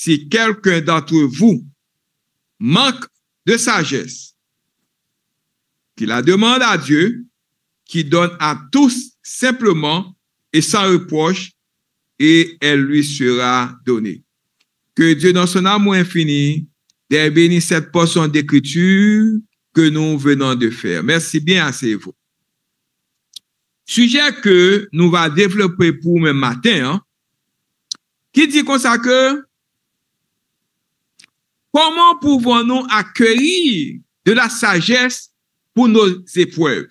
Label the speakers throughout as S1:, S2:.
S1: si quelqu'un d'entre vous manque de sagesse, qu'il la demande à Dieu, qui donne à tous simplement et sans reproche, et elle lui sera donnée. Que Dieu, dans son amour infini, bénisse cette portion d'écriture que nous venons de faire. Merci bien, asseyez-vous. Sujet que nous va développer pour ce matin, qui dit comme ça que comment pouvons-nous accueillir de la sagesse pour nos épreuves?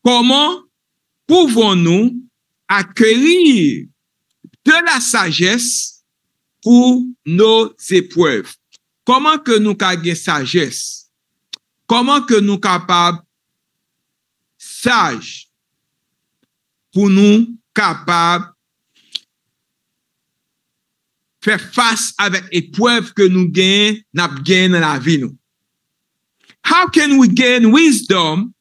S1: Comment pouvons-nous accueillir de la sagesse pour nos épreuves? Comment que nous avons sagesse? Comment que nous sommes capables sages pour nous capables faire face avec l'épreuve que nous gagnons dans la vie nous? How can we gain wisdom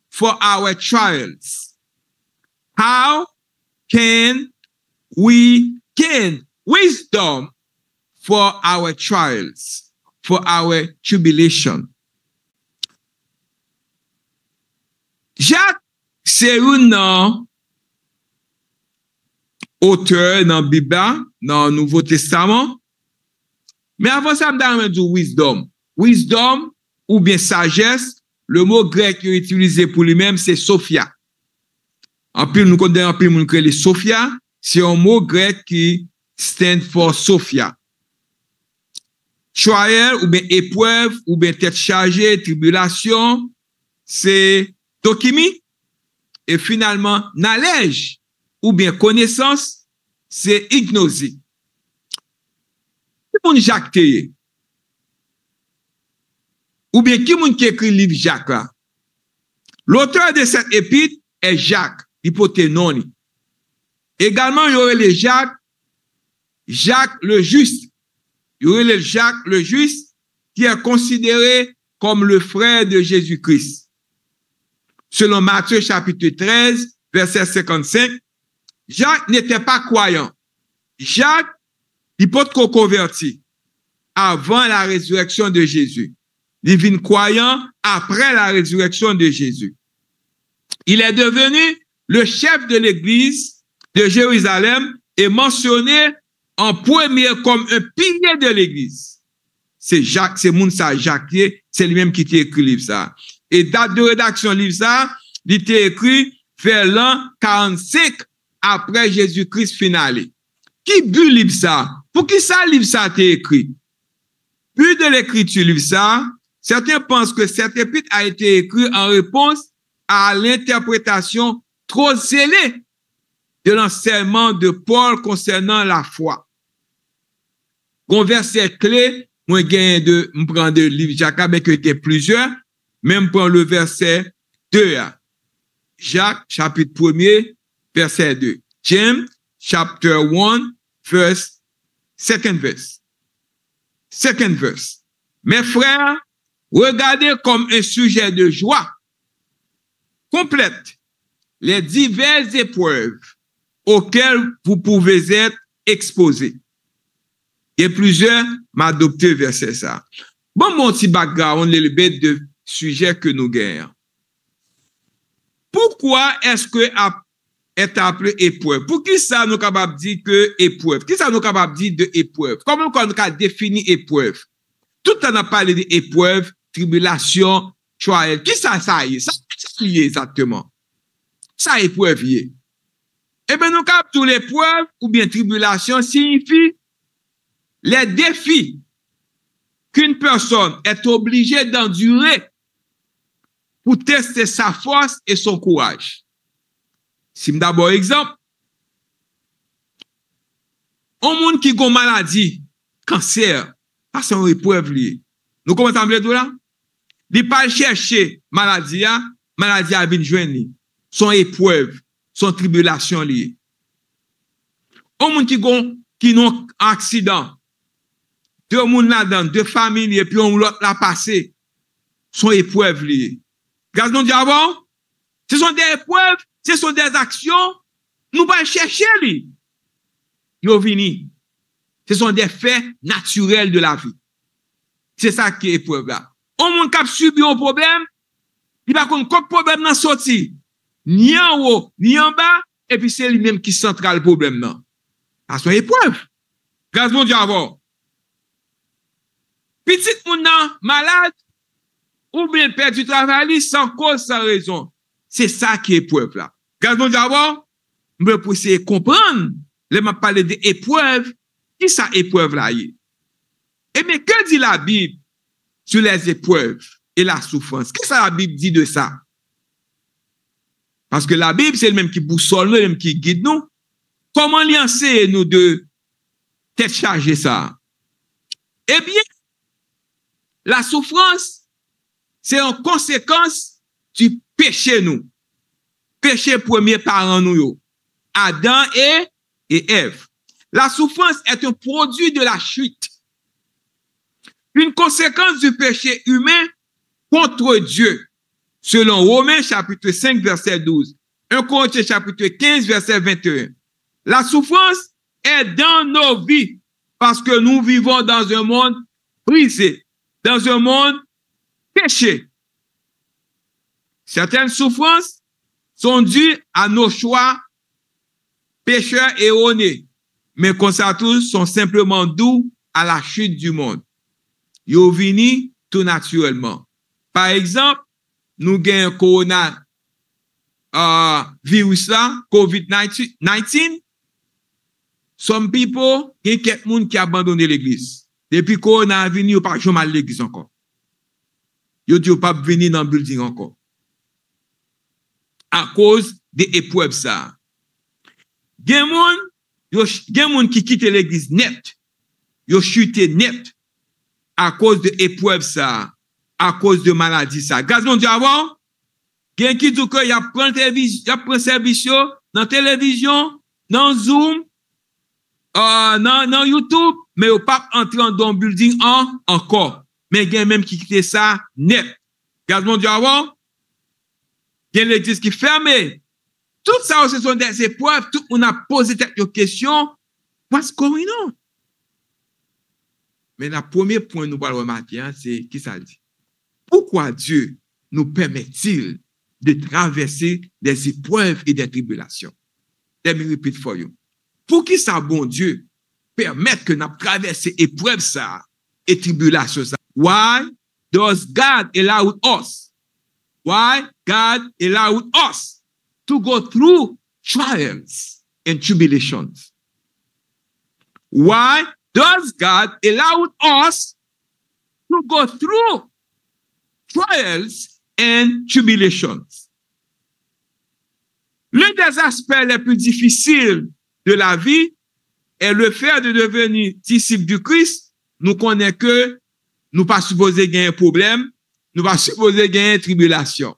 S1: for our trials? How can we gain wisdom for our trials, for our tribulation? Jacques, c'est un auteur dans la Bible, dans le Nouveau Testament. Mais avant ça, je vais dire wisdom. Wisdom ou bien sagesse, le mot grec qui est utilisé pour lui-même, c'est Sophia. En plus, nous connaissons un peu les Sophia, c'est un mot grec qui stand for Sophia. Trial ou bien épreuve ou bien tête chargée, tribulation, c'est Tokimi. Et finalement, knowledge ou bien connaissance, c'est ignosie. Qui moun Jacques Théier? Ou bien qui moun qui écrit le livre Jacques là? L'auteur de cette épître est Jacques, hypothénoni. Également, il y aurait le Jacques le Juste. Il y aurait le Jacques le Juste qui est considéré comme le frère de Jésus-Christ. Selon Matthieu chapitre 13, verset 55, Jacques n'était pas croyant. Jacques, il peut être converti avant la résurrection de Jésus. Il devient croyant après la résurrection de Jésus. Il est devenu le chef de l'église de Jérusalem et mentionné en premier comme un pilier de l'église. C'est Jacques, c'est Mounsa Jacques, c'est lui-même qui t'a écrit le livre ça. Et date de rédaction livre ça, il était écrit vers l'an 45 après Jésus-Christ finale. Qui but livre ça? Pour qui ça livre ça t'est écrit? But de l'écriture livre ça, certains pensent que cet épître a été écrit en réponse à l'interprétation trop zélée de l'enseignement de Paul concernant la foi. Un verset clé, moi gagne de me prendre le livre Jacques, mais que était plusieurs, même pour le verset 2. Jacques, chapitre 1er, verset 2. James, chapter 1, verse, second verse. Second verse. Mes frères, regardez comme un sujet de joie complète les diverses épreuves auxquelles vous pouvez être exposés. Et plusieurs m'adoptent verset ça. Bon, mon petit background, le bête de sujet que nous gagnons. Pourquoi est-ce que est appelé épreuve? Pour qui ça nous capable de dire que épreuve? Qui ça nous capable de dire de épreuve? Comment nous avons défini épreuve? Tout le temps, on a parlé d'épreuve, tribulation, trial. Qui ça y est? Ça y est exactement. Ça épreuve y est. Eh bien, nous avons tous l'épreuve ou bien tribulation signifie les défis qu'une personne est obligée d'endurer pour tester sa force et son courage. Si d'abord exemple, un monde qui a une maladie, cancer, c'est une épreuve liée. Nous commençons à dire là? Il ne pas chercher maladie a vient joindre son épreuve, son tribulation liée. Un monde qui a un accident, deux monde là-dedans, deux familles, et puis on l'autre l'a passé, son épreuve liée. Gaz nous dit avant, ce sont des épreuves, ce sont des actions, nous pas chercher lui. Yo vini. Ce sont des faits naturels de la vie. C'est ça qui est épreuve là. On monde qui a subi un problème, il va qu'on problème nan sorti, ni en haut, ni en bas, et puis c'est lui-même qui central le problème nan. À son épreuve. Grâce mon Dieu avant. Petit moun nan malade, ou bien perdu travail sans cause, sans raison. C'est ça qui est épreuve là. Grâce mon Dieu avant, me pour essayer comprendre, les m'a parlé d'épreuve, qui ça épreuve là y est. Et mais que dit la Bible sur les épreuves et la souffrance? Qu'est-ce que la Bible dit de ça? Parce que la Bible, c'est le même qui boussole nous, le même qui guide nous. Comment l'y nous de tête chargée ça? Eh bien, la souffrance, c'est en conséquence du péché nous. Péché premier parent nous, yo. Adam et Ève. La souffrance est un produit de la chute. Une conséquence du péché humain contre Dieu. Selon Romains chapitre 5 verset 12. 1 Corinthiens chapitre 15 verset 21. La souffrance est dans nos vies parce que nous vivons dans un monde brisé, dans un monde péché. Certaines souffrances sont dues à nos choix pécheurs erronés, mais comme ça tous sont simplement doux à la chute du monde. Yo vini tout naturellement. Par exemple, nous gagnons corona virus là, COVID-19. Some people, il y a quelqu'un qui a abandonné l'église. Depuis corona vini, yo pas jamais à l'église encore. Yo dit pas venir dans le building encore. À cause des épreuves ça. Il y a des gens qui quittent l'église net. Yo chuté net. À cause de épreuves ça, à cause de maladies ça. Gaz mon Dieu avant, gen qui dit que y a prend télévision, y a prend service dans télévision, dans Zoom, dans YouTube, mais au pas entrer dans le building encore. Mais gen même qui quitte ça net. Gaz mon Dieu avant, gen l'église qui fermée. Tout ça, ce sont des épreuves, tout on a posé cette question, what's going on? Mais le premier point nous parlons matin, c'est qui ça dit? Pourquoi Dieu nous permet-il de traverser des épreuves et des tribulations? Let me repeat for you. Pour qui ça, bon Dieu, permettre que nous traversions épreuves ça et tribulations ça? Why does God allow us? Why God allow us to go through trials and tribulations? Why does God allow us to go through trials and tribulations? L'un des aspects les plus difficiles de la vie est le fait de devenir disciple du Christ. Nous connaissons que nous pas supposés gagner un problème, nous pas supposés gagner une tribulation.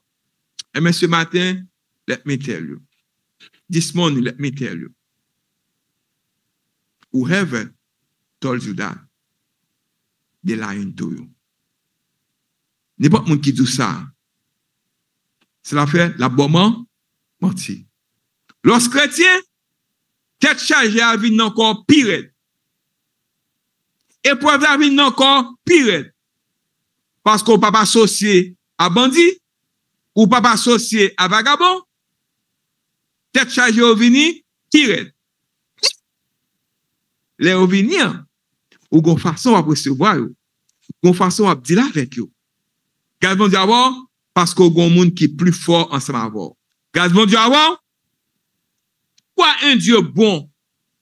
S1: Mais ce matin, let me tell you. This morning, let me tell you. Whoever told you that, they lying to you. N'importe qui qui dit ça, cela fait l'abonnement menti. Lorsque chrétien, tête chargée à vie encore pire. Épreuve à vie encore pire. Parce qu'on ne peut pas associer à bandit, ou pas associer à vagabond, tête chargée au vini, pire. Les au vini, ou gon façon à recevoir, gon façon à dire avec eux. Gaz bon Dieu avant, parce qu'on gon monde qui est plus fort ensemble avant. Gaz bon Dieu avant, quoi un Dieu bon,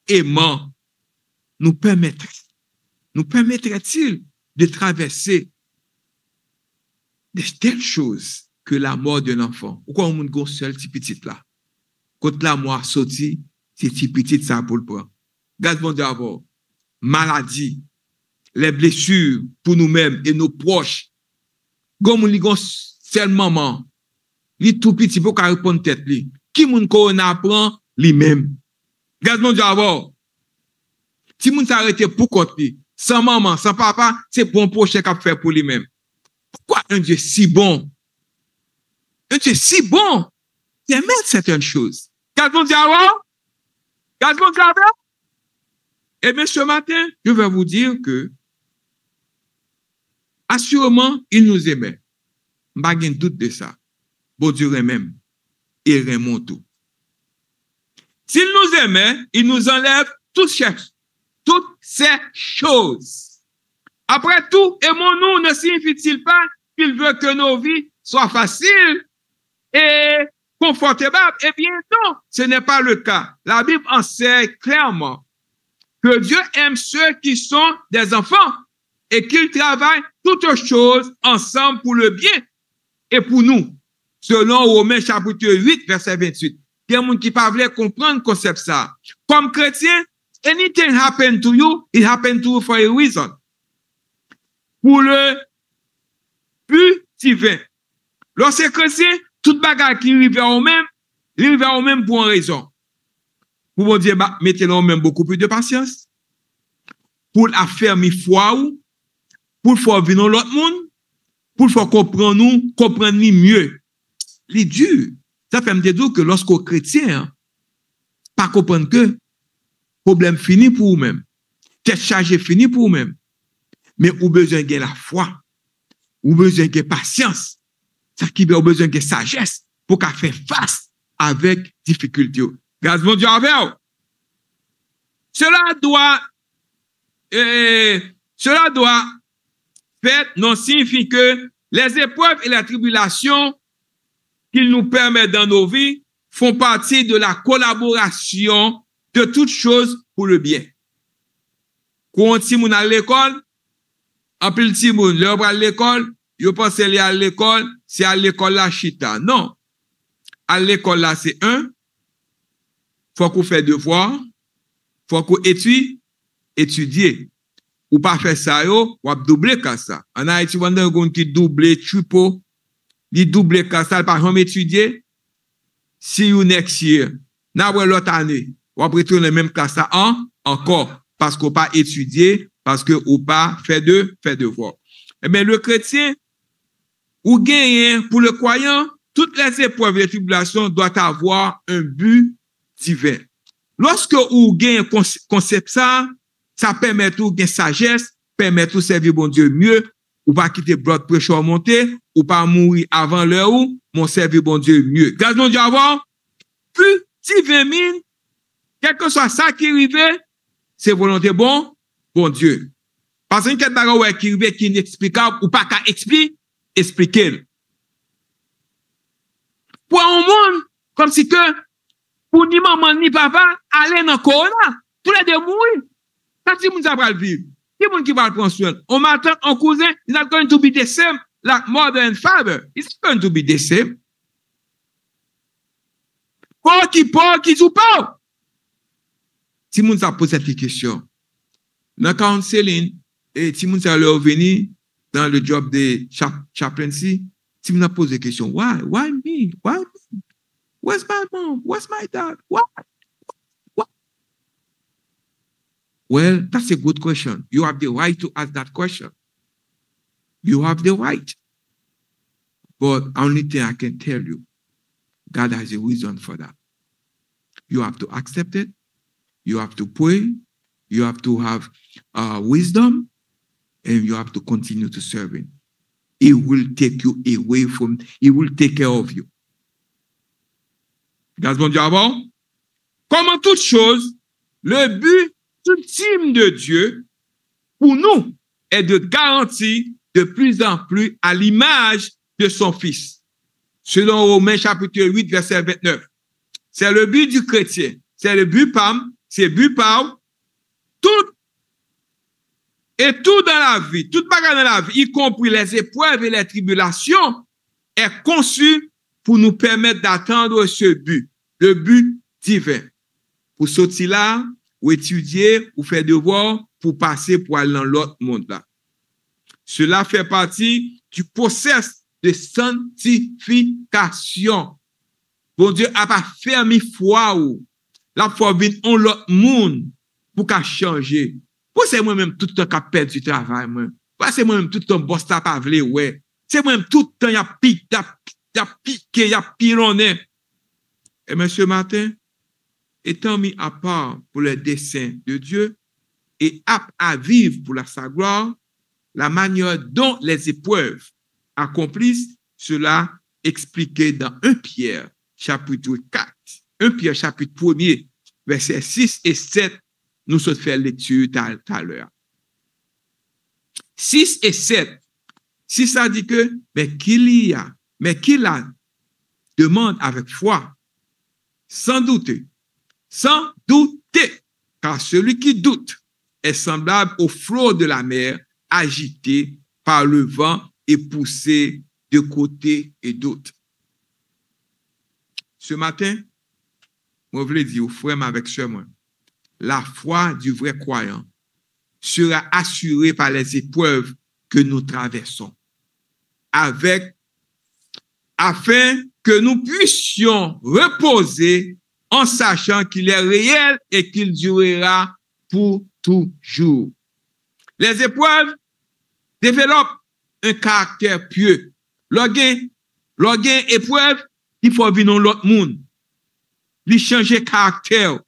S1: aimant, nous permettrait-il de traverser de telles choses que la mort d'un enfant? Pourquoi on monde gon seul petit là? Quand la mort sorti, c'est petit ça pour le prendre. Gaz bon Dieu avant, maladie, les blessures pour nous-mêmes et nos proches. Gon moun li gon seul maman, li tout petit pour qu'à répondre tête li. Qui moun qu'on apprend lui-même. Gaz bon Dieu avant. Si moun s'arrête pour compte li, sans maman, sans papa, c'est bon prochain qu'a fait pour lui-même. Pourquoi un Dieu si bon? Un Dieu si bon, permet certaines choses. Gaz bon Dieu avant. Gaz bon Dieu avant. Eh bien, ce matin, je vais vous dire que, assurément, il nous aimait. Pas de doute de ça. Bon Dieu même. Et Raymond tout. S'il nous aimait, il nous enlève toutes ces choses. Après tout, aimons-nous ne signifie-t-il pas qu'il veut que nos vies soient faciles et confortables? Eh bien, non, ce n'est pas le cas. La Bible enseigne clairement que Dieu aime ceux qui sont des enfants et qu'ils travaillent toutes choses ensemble pour le bien et pour nous. Selon Romains chapitre 8, verset 28. Il y a des gens qui ne peuvent pas comprendre le concept ça. Comme chrétien, anything happen to you, it happened to you for a reason. Pour le but divin. Lorsque chrétien, toute bagarre qui arrive au même, il arrive au même pour une raison. Pour vous dire, mettez-le même beaucoup plus de patience. Pour affermir foi ou, pour faire venir l'autre monde, pour faire comprendre mieux. Les dur. Ça fait me dire que lorsqu'on chrétien, pas comprendre que problème fini pour vous-même. Tête chargée fini pour vous-même. Mais vous besoin de la foi. Vous besoin de patience. Ça qui veut besoin de sagesse pour qu'à faire face avec difficulté. Grâce mon Dieu avec vous. Cela doit faire non signifie que les épreuves et les tribulations qu'il nous permet dans nos vies font partie de la collaboration de toutes choses pour le bien. Quand on est à l'école, en plus de moun, l'heure à l'école, yo pense aller à l'école, c'est à l'école la chita. Non. À l'école là, c'est faut qu'on fait devoir, faut qu'on étudier. Ou pas faire ça, ou doubler comme ça. En Haïti, on a un qui double, triple, il double comme ça, par exemple, étudier. See you next year. N'a pas l'autre année. Ou après retourner le même classe ça encore. Parce qu'on pas étudié, parce que ou pas fait devoir. Eh bien, le chrétien, ou gagne, pour le croyant, toutes les épreuves et les tribulations doivent avoir un but divin. Lorsque ou gagne concept ça permet tout gain sagesse, permet tout servir bon Dieu mieux, ou pas quitter blood pressure monter, ou pas mourir avant l'heure ou, mon servir bon Dieu mieux. Grâce mon Dieu avant, plus divin mine, quel que soit ça qui arrive, c'est volonté bon Dieu. Parce que quelque chose qui arrive qui est inexplicable, ou pas qu'à expliquer. Pour un monde, comme si que, pour ni maman ni papa, aller dans le corona, tous les deux mourir. Ça, si vous avez le vivre, si vous qui va le prendre soin, on m'attend en cousin, is not going to be the same like mother and father. It's going to be the same. Pour qui joue pas. Si vous avez posé cette question, dans le counseling, et si vous avez revenu dans le job de chaplaincy, si vous avez posé la question, why me? Why me? Where's my mom? Where's my dad? Why? Well, that's a good question. You have the right to ask that question. You have the right. But only thing I can tell you, God has a reason for that. You have to accept it. You have to pray. You have to have wisdom. And you have to continue to serve Him. He will take you away from, He will take care of you. Grâce mon Dieu avant. Comme en toute chose, le but ultime de Dieu pour nous est de garantir de plus en plus à l'image de son Fils. Selon Romains chapitre 8, verset 29. C'est le but du chrétien. C'est le but PAM. C'est le but par tout et tout dans la vie, toute bagarre dans la vie, y compris les épreuves et les tribulations, est conçu pour nous permettre d'atteindre ce but, le but divin. Pour sortir là, ou étudier, ou faire devoir, pour passer pour aller dans l'autre monde là. Cela fait partie du processus de sanctification. Bon Dieu a pas fermé foi ou la foi vient en l'autre monde pour qu'à changer. Pour c'est moi-même tout le temps qui perdu du travail, moi. C'est moi-même tout le temps boss ta pas vle, ouais. C'est moi-même tout le temps y a piqué, y a pilonné. Et monsieur Martin, étant mis à part pour le dessein de Dieu, et apte à vivre pour sa gloire, la manière dont les épreuves accomplissent cela expliqué dans 1 Pierre chapitre 4. 1 Pierre chapitre 1er, versets 6 et 7, nous sommes fait lecture tout à l'heure. 6 et 7. Si ça dit que, mais qu'il la demande avec foi, sans douter, car celui qui doute est semblable au flot de la mer, agité par le vent et poussé de côté et d'autre. Ce matin, moi, je voulais dire aux frères avec sœurs, la foi du vrai croyant sera assurée par les épreuves que nous traversons, afin que nous puissions reposer en sachant qu'il est réel et qu'il durera pour toujours. Les épreuves développent un caractère pieux. Lorsqu'il y a épreuve, il faut venir dans l'autre monde. Il changer caractère.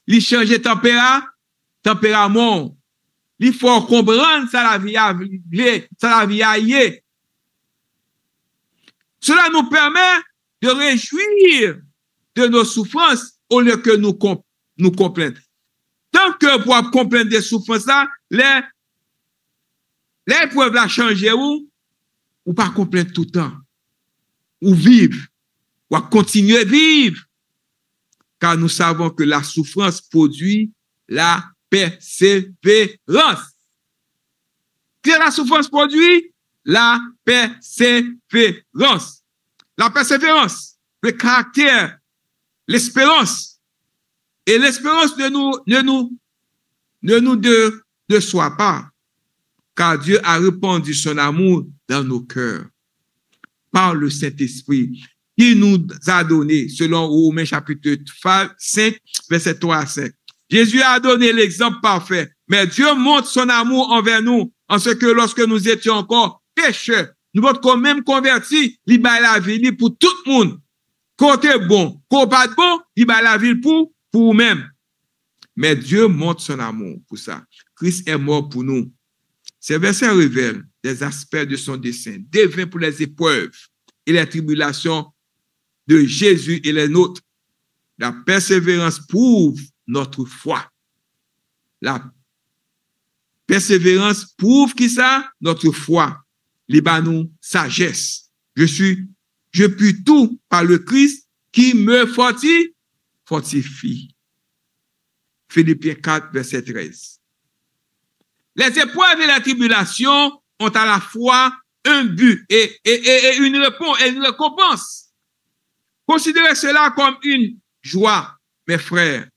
S1: Il changer tempérament. Il faut comprendre ça la vie a yé. Cela nous permet de réjouir de nos souffrances au lieu que nous comprenions. Tant que pour comprendre des souffrances là, les épreuves la changer ou pas comprendre tout le temps. Ou vivre, ou continuer à vivre. Car nous savons que la souffrance produit la persévérance. Que la souffrance produit la persévérance. La persévérance, le caractère, l'espérance. Et l'espérance ne nous déçoit pas. Car Dieu a répandu son amour dans nos cœurs. Par le Saint-Esprit, qui nous a donné, selon Romains chapitre 5, verset 3 à 5. Jésus a donné l'exemple parfait, mais Dieu montre son amour envers nous, en ce que lorsque nous étions encore pécheurs, nous sommes quand même convertis, il bat la vie pour tout le monde. Côté bon, côté pas bon, il bat la vie pour vous-même. Mais Dieu montre son amour pour ça. Christ est mort pour nous. Ces versets révèlent des aspects de son dessein, divin pour les épreuves et les tribulations de Jésus et les nôtres. La persévérance prouve notre foi. La persévérance prouve qui ça? Notre foi. Libanon, sagesse. Je puis tout par le Christ qui me fortifie. Philippiens 4, verset 13. Les épreuves et les tribulations ont à la fois un but et une récompense. Considérez cela comme une joie, mes frères,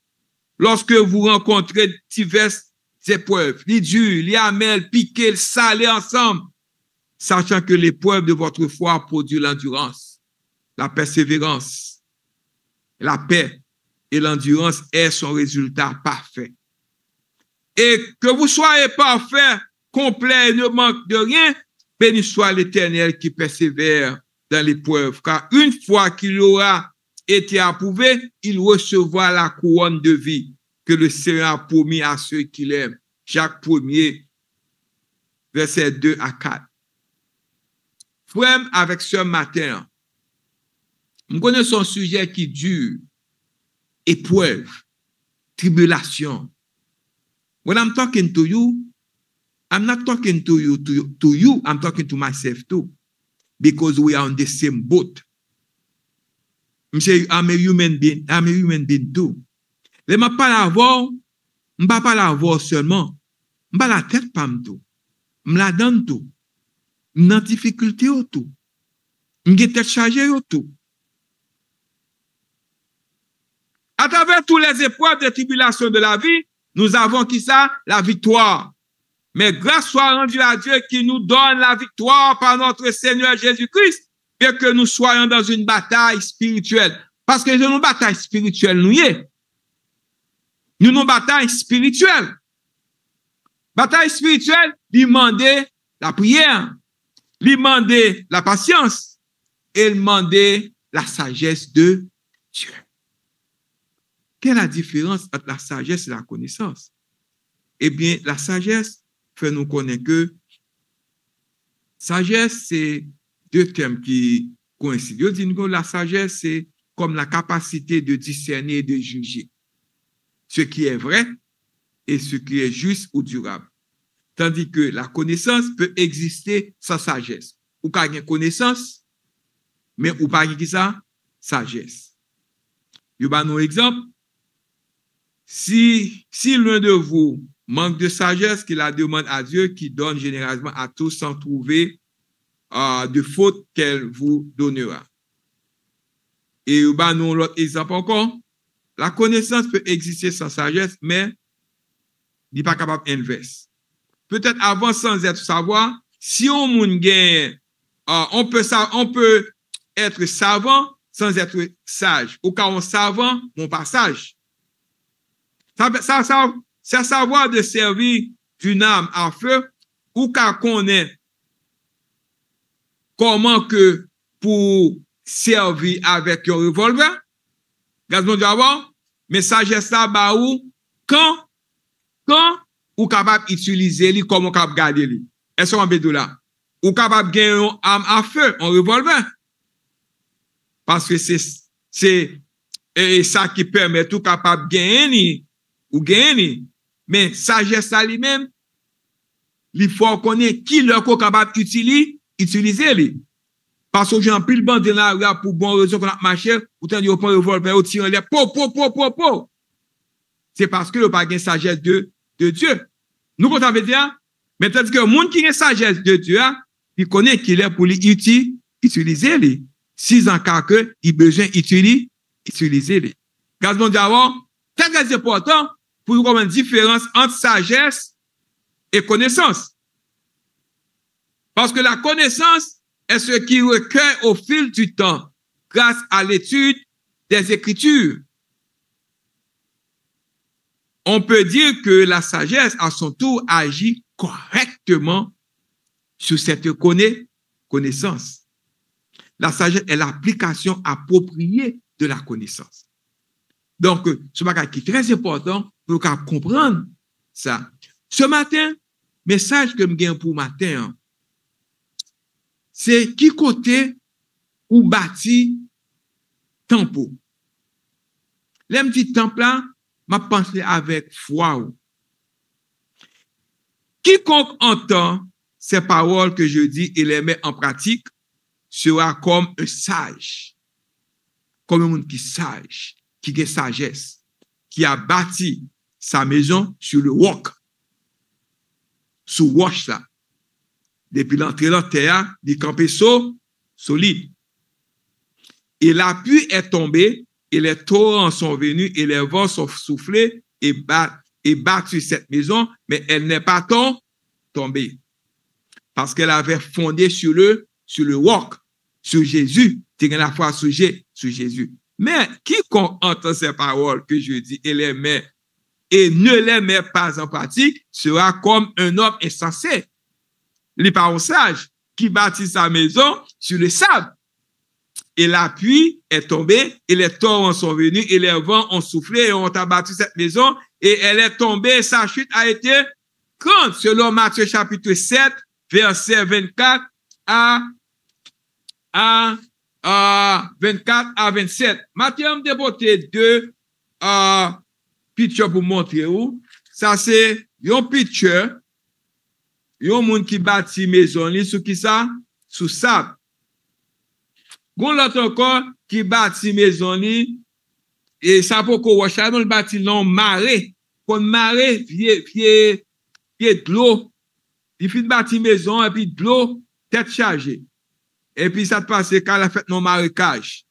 S1: lorsque vous rencontrez diverses épreuves, les dures, les amères, piquées, salées ensemble, sachant que l'épreuve de votre foi produit l'endurance, la persévérance, la paix et l'endurance est son résultat parfait. Et que vous soyez parfait, complet et ne manque de rien, béni soit l'Éternel qui persévère dans l'épreuve, car une fois qu'il aura été approuvé, il recevra la couronne de vie que le Seigneur a promis à ceux qui l'aiment. Jacques 1er, verset 2 à 4. Frère, avec ce matin, nous connaissons un sujet qui dure, épreuve, tribulation. When I'm talking to you, I'm not talking to you, I'm talking to myself too. Because we are on the same boat. I'm a human being too. Je ne pas la avoir seulement. Je pas la tête pas tout. Je la donne tout. Je dans difficulté tout. Je tête chargée tout. À travers toutes les épreuves et tribulations de la vie, nous avons qui ça? La victoire. Mais grâce soit rendue à Dieu qui nous donne la victoire par notre Seigneur Jésus-Christ, bien que nous soyons dans une bataille spirituelle. Parce que nous avons une bataille spirituelle, nous avons une bataille spirituelle. Bataille spirituelle, il demande la prière, il demande la patience, et il demande la sagesse de Dieu. Quelle est la différence entre la sagesse et la connaissance? eh bien, la sagesse fait nous connaître que sagesse, c'est deux termes qui coïncident. Je dis que la sagesse, c'est comme la capacité de discerner et de juger ce qui est vrai et ce qui est juste ou durable. Tandis que la connaissance peut exister sans sagesse. Ou pas une connaissance, mais ou pas qui ça? Sagesse. Je vais vous un exemple. Si l'un de vous manque de sagesse, qu'il la demande à Dieu, qui donne généralement à tous sans trouver de faute qu'elle vous donnera. Et nous avons l'autre exemple encore. La connaissance peut exister sans sagesse, mais il n'est pas capable d'inverse. Peut-être avant sans être savoir, si on gagne, on peut être savant sans être sage. Ou quand on savant, mon passage. Ça savoir de servir d'une arme à feu, ou quand on est comment que pour servir avec un revolver, gazon d'abord, mais sagesse là, bah ou, quand ou capable d'utiliser lui comme on capable garder lui. Est-ce qu'on veut là? Ou capable de gagner une arme à feu, un revolver. Parce que c'est ça qui permet tout capable de gagner ou gagner. Mais sagesse là lui-même, il faut connaître qui le capable d'utiliser lui. Parce que j'ai un pile bande là pour bon raison qu'on a marché, ou tant qu'on prend le revolver, ou tire les po. C'est parce que le pas de sagesse de Dieu. Nous, qu'on ça veut dire, mais tandis que le monde qui a sagesse de Dieu, il connaît qu'il est pour utiliser les. Si en cas que, il besoin utiliser les. Gazon d'abord, très important pour nous avoir une différence entre sagesse et connaissance. Parce que la connaissance est ce qui recueille au fil du temps grâce à l'étude des Écritures. On peut dire que la sagesse, à son tour, agit correctement sur cette connaissance. La sagesse est l'application appropriée de la connaissance. Donc, ce bagage qui est très important pour comprendre ça. Ce matin, message que je gagne pour matin, c'est qui côté ou bâti temple. Les petits temples là, m'a pensé avec foi. Quiconque entend ces paroles que je dis et les met en pratique sera comme un sage, comme un monde qui sage, qui a sagesse, qui a bâti sa maison sur le roc, sous roche là. Depuis l'entrée dans la terre, il campait solide. Et la pluie est tombée, et les torrents sont venus, et les vents sont soufflés, et battu cette maison, mais elle n'est pas tombée. Parce qu'elle avait fondé sur le roc, sur Jésus, c'est la foi sur Jésus. Mais quiconque entend ces paroles que je dis et les met, et ne les met pas en pratique, sera comme un homme insensé. Les paroles sages qui bâtit sa maison sur le sable. Et la pluie est tombée, et les torrents sont venus, et les vents ont soufflé, et ont abattu cette maison, et elle est tombée, et sa chute a été grande, selon Matthieu chapitre 7, verset 24 à 24 à 27. Matthieu m'a déporté deux pictures pour montrer où. Ça, c'est un picture. Il y a un monde qui bâtit maison, sous qui ça? Sous sable. Gon l'autre encore qui bâtit maison, et ça pour qu'on voit le bâti non marée. Qu'on marée, pied de l'eau. Il fait bâtir maison, et puis de l'eau, tête chargée. Et puis ça te passe quand la fête non marécage.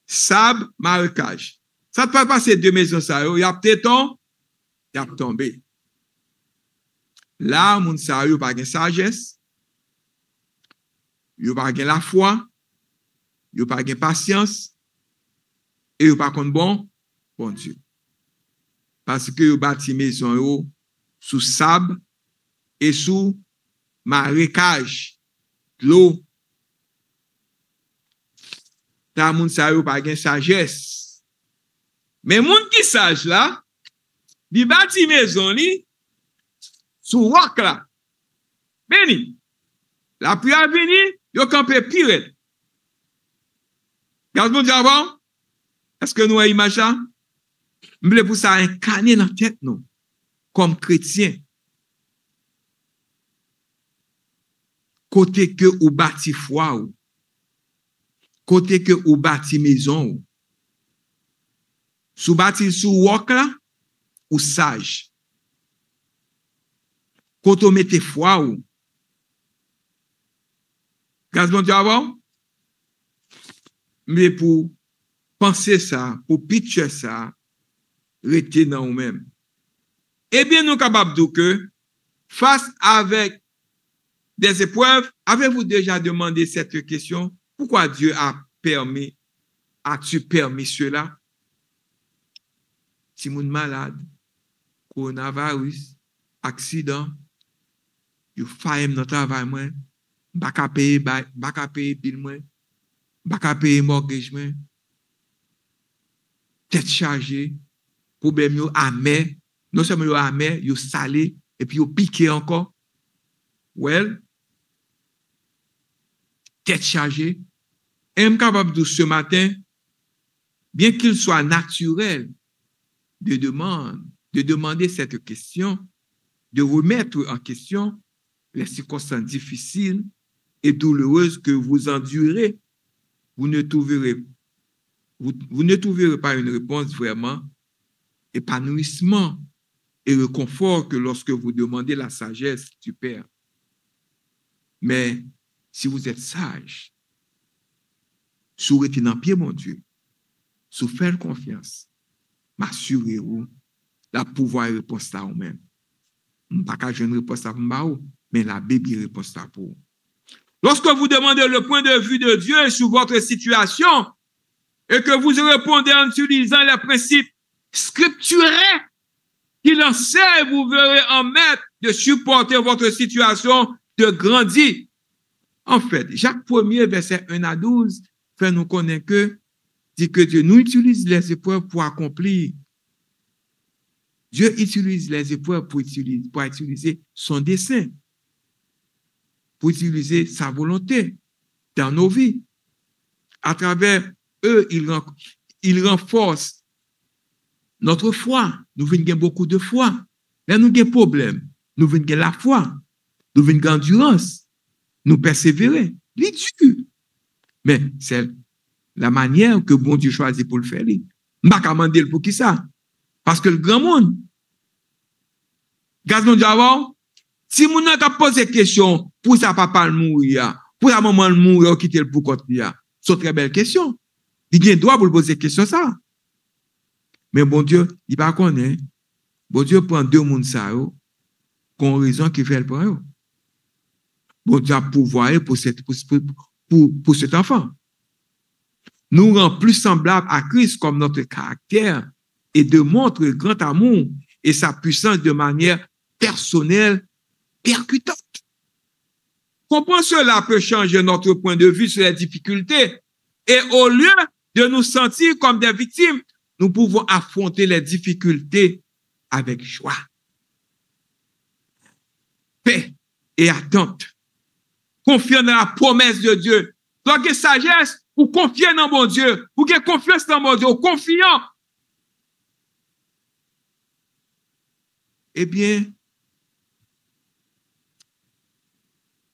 S1: Sable, marécage. Ça te passe passer deux maisons, ça, il y a peut-être il y a tombé. Là, moun sa yo pas gen sagesse, yo pas gen la foi, yo pas gen patience, et yo pas kon bon Dieu. Parce que yo bâti maison yo sous sable et sous marécage, l'eau. Ta moun sa yo pas gen sagesse. Mais moun qui sage là, li bâti maison li, sous roc là. Béni. La pluie a venu, yo campé pire. Gaz bon Dieu avant? Est-ce que nous avons image ça? M'ble pour ça incarner dans la tête nous, comme chrétiens. Côté que ou bâti foi ou. Côté que ou bâti maison ou. Sous bâti sous roc là, ou sage. Côté ou mettez foi ou. Gaz bon Dieu avant? Mais pour penser ça, pour picture ça, rester dans nous-mêmes. Eh bien, nous sommes capables de dire que, face avec des épreuves, avez-vous déjà demandé cette question? Pourquoi Dieu as-tu permis cela? Si moun malade, coronavirus, accident, you faille dans travail, moi, baka payer bill, moi, baka payer mortgage, moi, tête chargée, problème yo amer, non seulement yo amer, yo salé, et puis yo piqué encore. Well, tête chargée. Et je suis capable de dire ce matin, bien qu'il soit naturel de demander cette question, de remettre en question les circonstances difficiles et douloureuses que vous endurez, vous ne trouverez pas une réponse vraiment épanouissement et le confort que lorsque vous demandez la sagesse du Père. Mais si vous êtes sage, sous retenant pied, mon Dieu, sous faire confiance, m'assurez-vous, la pouvoir répondre à vous-même. Pas qu'à je ne réponse à vous, mais la Bible répond à vous. Lorsque vous demandez le point de vue de Dieu sur votre situation et que vous répondez en utilisant les principes scripturaires qu'il enseigne, vous verrez en maître de supporter votre situation, de grandir. En fait, Jacques 1er, verset 1 à 12, fait nous connaître que, dit que Dieu nous utilise les épreuves pour accomplir. Dieu utilise les épreuves pour utiliser son dessein, pour utiliser sa volonté dans nos vies. À travers eux, il renforce notre foi. Nous venons gagner beaucoup de foi. Là, nous avons un problème. Nous venons gagner la foi. Nous venons gagner endurance. Nous persévérer. C'est dur. Mais c'est la manière que bon Dieu choisit pour le faire. Je ne vais pas demander pour qui ça. Parce que le grand monde, gaz mon Dieu avant, si mon n'a pas posé question pour sa papa le mourir, pour sa maman le mourir, quitter le pour côté, c'est une très belle question. Il y a un droit pour poser question ça. Mais bon Dieu, il pas connaît. Bon Dieu prend deux mondes ça, qu'on raison qui fait le prendre. Bon Dieu a pouvoir pour cet enfant. Nous rend plus semblable à Christ comme notre caractère et démontre le grand amour et sa puissance de manière personnelle, percutante. Comprendre cela peut changer notre point de vue sur les difficultés. Et au lieu de nous sentir comme des victimes, nous pouvons affronter les difficultés avec joie, paix et attente. Confiant dans la promesse de Dieu. Donc, sagesse, ou confier dans mon Dieu, ou que confiance dans mon Dieu, ou confiant. Eh bien,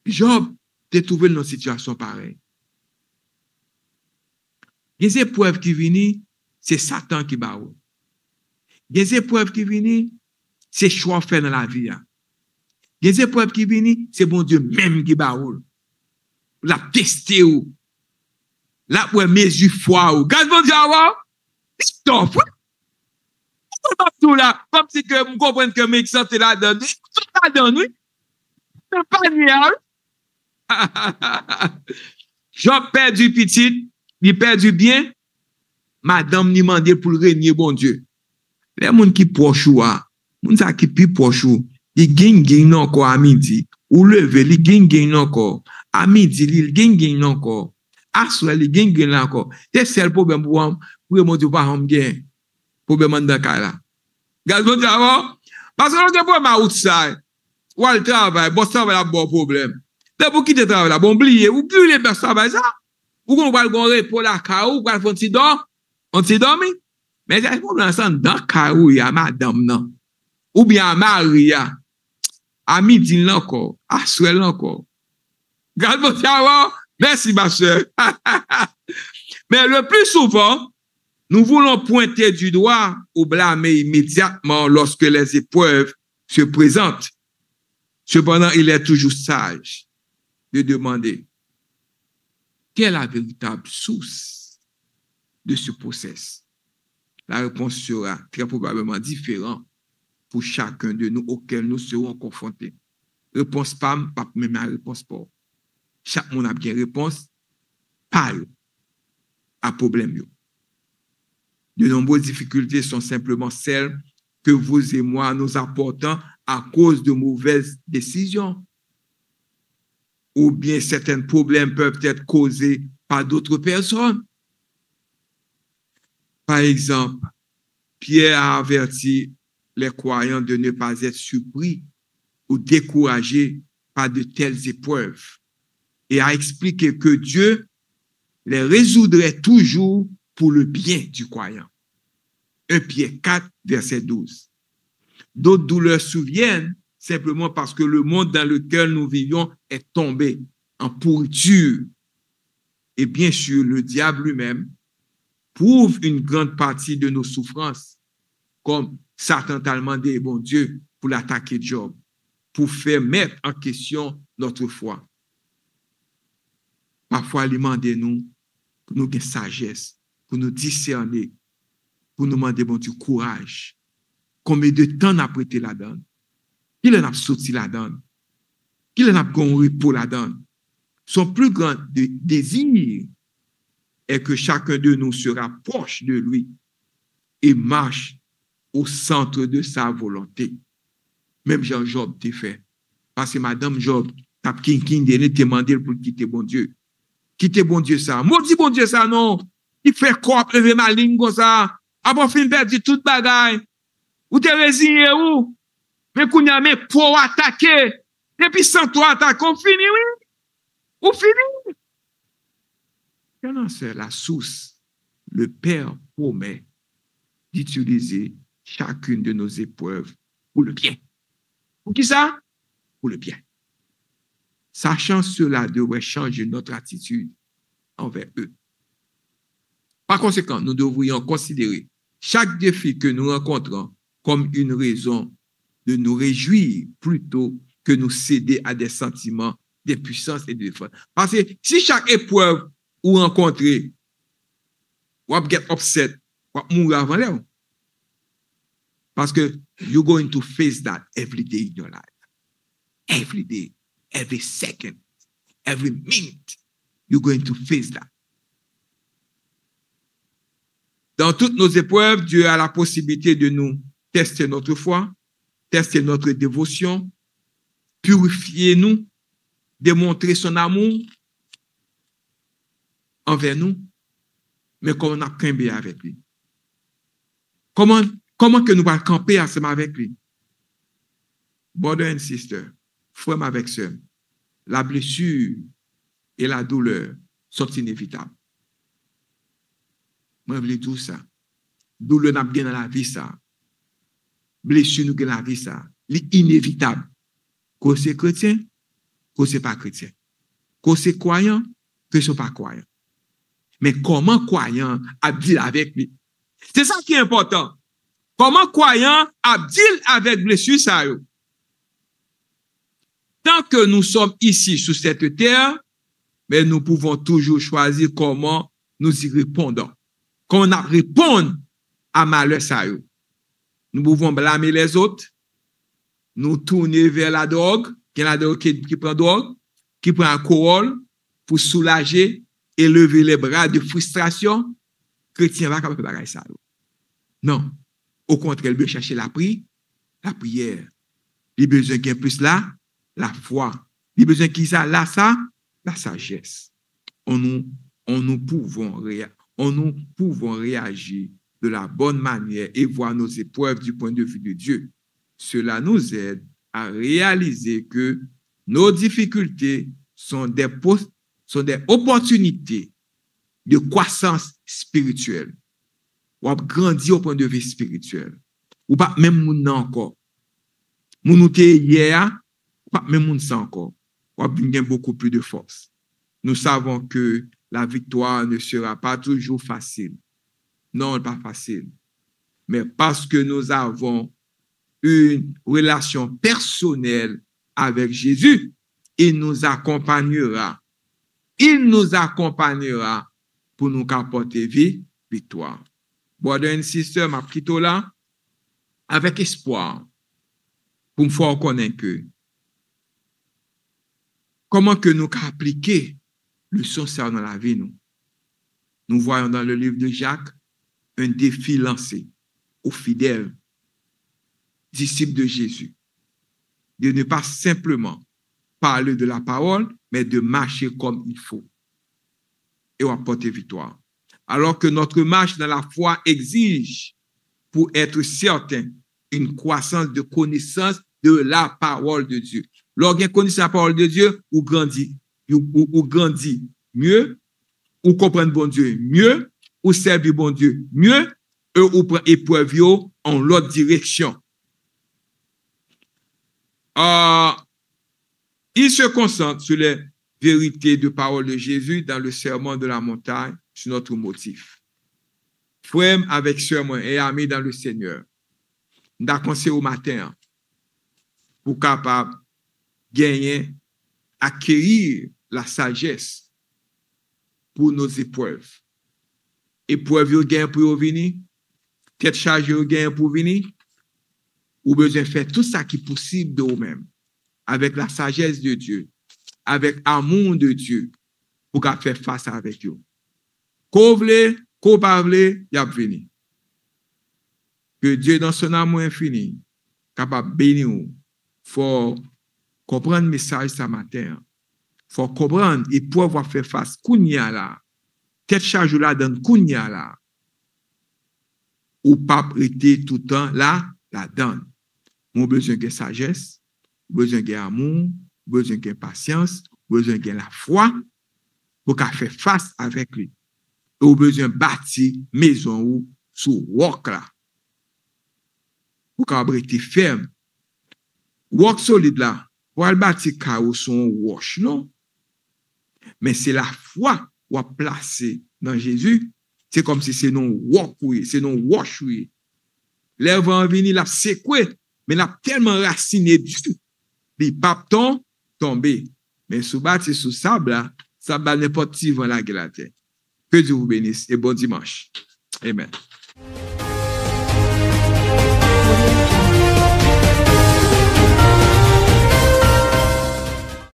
S1: Job s'est trouvé dans une situation pareille. Les épreuves qui viennent, c'est Satan qui bat. Les épreuves qui viennent, c'est choix fait dans la vie. Les épreuves qui viennent, c'est bon Dieu même qui bat. La tester ou. La ouais mesure foi ou. Gaz bon Dieu avoir. Stop. Tout là, comme si que vous comprenez que mes santé là dedans. Tout là dedans, oui. C'est pas nial. Job perdu petit, il perdu bien. Madame ni mandé pour le régner bon Dieu. Les gens qui proche ou moun sa qui pi proche ou, il gagne encore à midi. Ou lever, il gagne encore. À midi, il gagne encore. À soir, il gagne encore. C'est seul problème pour mon Dieu pas homme gain. Problème dans cas là. Gaz bon Dieu avant parce que le problème outside. ou le travail, bon travail, bon problème. Mais pour quitter le travail, là, bon, oubliez, ou plus les personnes travail ça, ou qu'on va le pour la caou, ou qu'on va faire un petit dormi. Mais il y a un problème, ça, dans caou, il y a madame, non. Ou bien Maria, à midi, là encore, à soir, là encore. Garde votre savoir. Merci, ma soeur. Mais le plus souvent, nous voulons pointer du doigt ou blâmer immédiatement lorsque les épreuves se présentent. Cependant, il est toujours sage de demander quelle est la véritable source de ce processus. La réponse sera très probablement différente pour chacun de nous auxquels nous serons confrontés. Réponse pas même la réponse pas. Chaque monde a bien réponse, pas à problème. De nombreuses difficultés sont simplement celles que vous et moi nous apportons à cause de mauvaises décisions. Ou bien certains problèmes peuvent être causés par d'autres personnes. Par exemple, Pierre a averti les croyants de ne pas être surpris ou découragés par de telles épreuves et a expliqué que Dieu les résoudrait toujours pour le bien du croyant. 1 Pierre 4, verset 12. D'autres douleurs surviennent simplement parce que le monde dans lequel nous vivions est tombé en pourriture. Et bien sûr, le diable lui-même prouve une grande partie de nos souffrances, comme Satan a demandé, bon Dieu, pour l'attaquer Job, pour faire mettre en question notre foi. Parfois, il demande nous pour nous gagner sagesse, pour nous discerner, pour nous demander, bon Dieu, courage. Combien de temps on a prêté la donne? Qui en a sorti la donne? Qui en a connu pour la donne? Son plus grand désir est que chacun de nous se rapproche de lui et marche au centre de sa volonté. Même Jean-Job t'a fait. Parce que Madame Job, t'as demandé pour quitter bon Dieu. Quitter bon Dieu ça. Maudit bon Dieu ça, non. Il fait quoi, lever ma ligne comme ça. Avant fin perdu toute bagaille. Ou t'es résigné où? Mais qu'on y a mais pour attaquer. Depuis sans toi attaquer, on finit, oui. On finit. Quand c'est la source, le Père promet d'utiliser chacune de nos épreuves pour le bien. Pour qui ça? Pour le bien. Sachant cela devrait changer notre attitude envers eux. Par conséquent, nous devrions considérer chaque défi que nous rencontrons comme une raison de nous réjouir plutôt que nous céder à des sentiments d'impuissance et de défense. Parce que si chaque épreuve ou rencontrer, ou get upset, ou mourir avant l'air. Parce que you're going to face that every day in your life. Every day, every second, every minute, you're going to face that. Dans toutes nos épreuves, Dieu a la possibilité de nous tester notre foi, tester notre dévotion, purifier nous, démontrer son amour envers nous, mais comment on a campé avec lui? Comment que nous allons camper ensemble avec lui? Brother and sister, frère avec sœur, la blessure et la douleur sont inévitables. Moi, je veux tout ça. Douleur n'a bien dans la vie, ça. Blessure nous dans la vie, ça. L'inévitable. Que c'est chrétien, que c'est pas chrétien. Que c'est croyant, que c'est pas croyant. Mais comment croyant a deal avec lui? C'est ça qui est important. Comment croyant a deal avec blessure, ça. Tant que nous sommes ici sur cette terre, mais nous pouvons toujours choisir comment nous y répondons. Quand on répond à malheur ça. Nous pouvons blâmer les autres, nous tourner vers la drogue, qui prend drogue, qui prend alcool pour soulager et lever les bras de frustration. Chrétien va capable faire ça. Non. Au contraire, il veut chercher la prière. Il a besoin qu'il y ait plus là, la foi. Il a besoin qu'il y ait là, ça, la sagesse. Nous pouvons réagir de la bonne manière et voir nos épreuves du point de vue de Dieu. Cela nous aide à réaliser que nos difficultés sont des opportunités de croissance spirituelle. Ou grandir au point de vue spirituel. Ou pas même moun encore. Moun ou te hier, pas même moun ça encore. Ou a beaucoup plus de force. Nous savons que la victoire ne sera pas toujours facile. Non, pas facile. Mais parce que nous avons une relation personnelle avec Jésus, il nous accompagnera. Il nous accompagnera pour nous apporter victoire. Brother and sister, ma plutôt là, avec espoir, pour me faire connaître que comment que nous appliquer le concernant dans la vie, nous voyons dans le livre de Jacques un défi lancé aux fidèles disciples de Jésus, de ne pas simplement parler de la parole, mais de marcher comme il faut et apporter victoire. Alors que notre marche dans la foi exige, pour être certain, une croissance de connaissance de la parole de Dieu. Lorsqu'on connaît la parole de Dieu, ou grandit mieux, ou comprendre bon Dieu mieux, ou servir bon Dieu mieux, ou prend épreuve en l'autre direction. Il se concentre sur les vérités de parole de Jésus dans le sermon de la montagne, sur notre motif. Frère avec sœur et amis dans le Seigneur, nous avons conseillé au matin pour capable gagner, acquérir la sagesse pour nos épreuves. Épreuves, vous gagnez pour venir, tête chargée, vous gagnez pour venir, ou besoin de faire tout ça qui est possible de vous-même, avec la sagesse de Dieu, avec l'amour de Dieu, pour faire face avec vous. Qu'on vle, qu'on parle, il y a venu. Que Dieu, dans son amour infini, capable de bénir, faut comprendre le message ce matin. Faut comprendre et pouvoir faire face kounya là. Tête charge là dans kounya là. Ou pas prêter tout le temps là, là-dedans. Mon besoin de sagesse, besoin d'amour, besoin de patience, besoin de la foi pour faire face avec lui. Ou besoin de bâtir maison ou sous roc là. Pour qu'on être ferme. Roc solide là. Pour bâtir chaos son roche, non? Mais c'est la foi qu'on a placée dans Jésus. C'est comme si c'est non roc, c'est non roche. L'herbe va venir la secouer, mais la tellement raciné du tout. Les papetons tombés. Mais sous bâti sous sable là, sable n'importe qui va la terre. Que Dieu vous bénisse et bon dimanche. Amen.